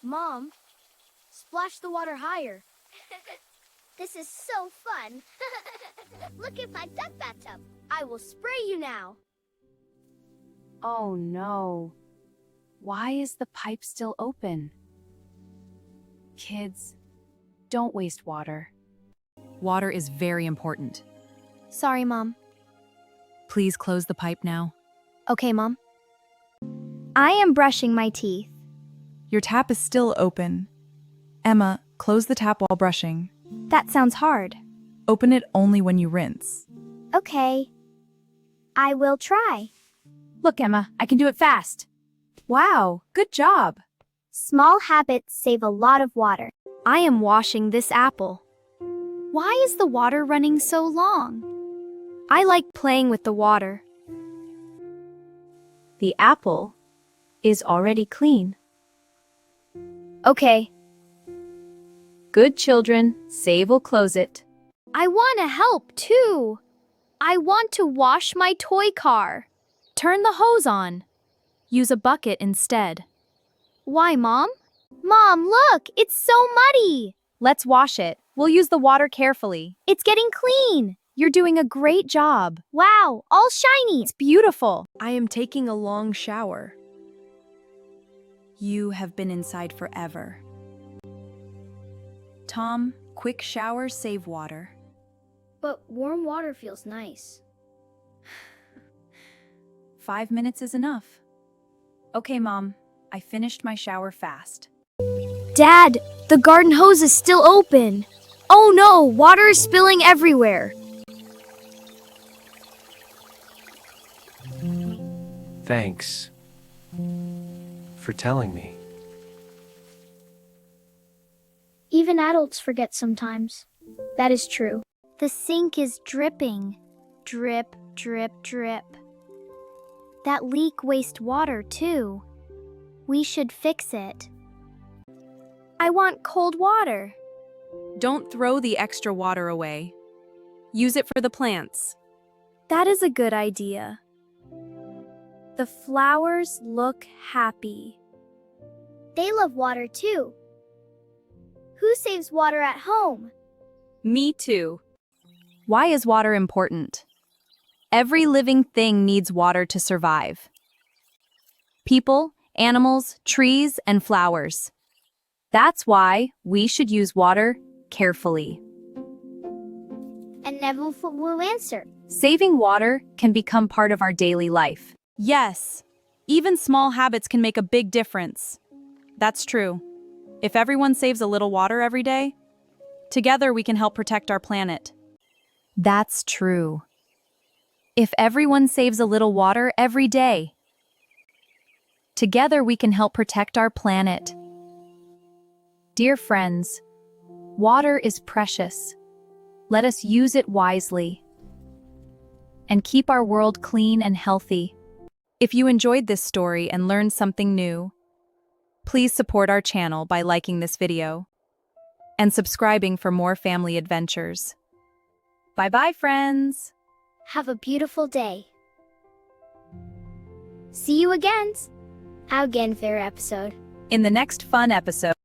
Mom, splash the water higher. This is so fun. Look at my duck bathtub. I will spray you now. Oh no. Why is the pipe still open? Kids, don't waste water. Water is very important. Sorry, Mom. Please close the pipe now. Okay, Mom. I am brushing my teeth. Your tap is still open. Emma, close the tap while brushing. That sounds hard. Open it only when you rinse. Okay. I will try. Look, Emma, I can do it fast. Wow, good job. Small habits save a lot of water. I am washing this apple. Why is the water running so long? I like playing with the water. The apple is already clean. Okay. Good children, Save will close it. I want to help too. I want to wash my toy car. Turn the hose on. Use a bucket instead. Why, Mom? Mom, look, it's so muddy. Let's wash it. We'll use the water carefully. It's getting clean. You're doing a great job. Wow, all shiny. It's beautiful. I am taking a long shower. You have been inside forever. Tom, quick showers save water. But warm water feels nice. 5 minutes is enough. Okay, Mom, I finished my shower fast. Dad, the garden hose is still open. Oh no, water is spilling everywhere. Thanks for telling me. Even adults forget sometimes. That is true. The sink is dripping. Drip, drip, drip. That leak wastes water too. We should fix it. I want cold water. Don't throw the extra water away. Use it for the plants. That is a good idea. The flowers look happy. They love water too. Who saves water at home? Me too. Why is water important? Every living thing needs water to survive. People, animals, trees, and flowers. That's why we should use water carefully. And Neville will answer. Saving water can become part of our daily life. Yes, even small habits can make a big difference. That's true. If everyone saves a little water every day, together we can help protect our planet. That's true. If everyone saves a little water every day, together we can help protect our planet. Dear friends, water is precious. Let us use it wisely and keep our world clean and healthy. If you enjoyed this story and learned something new, please support our channel by liking this video and subscribing for more family adventures. Bye-bye, friends! Have a beautiful day. See you again. Again, fair episode. In the next fun episode.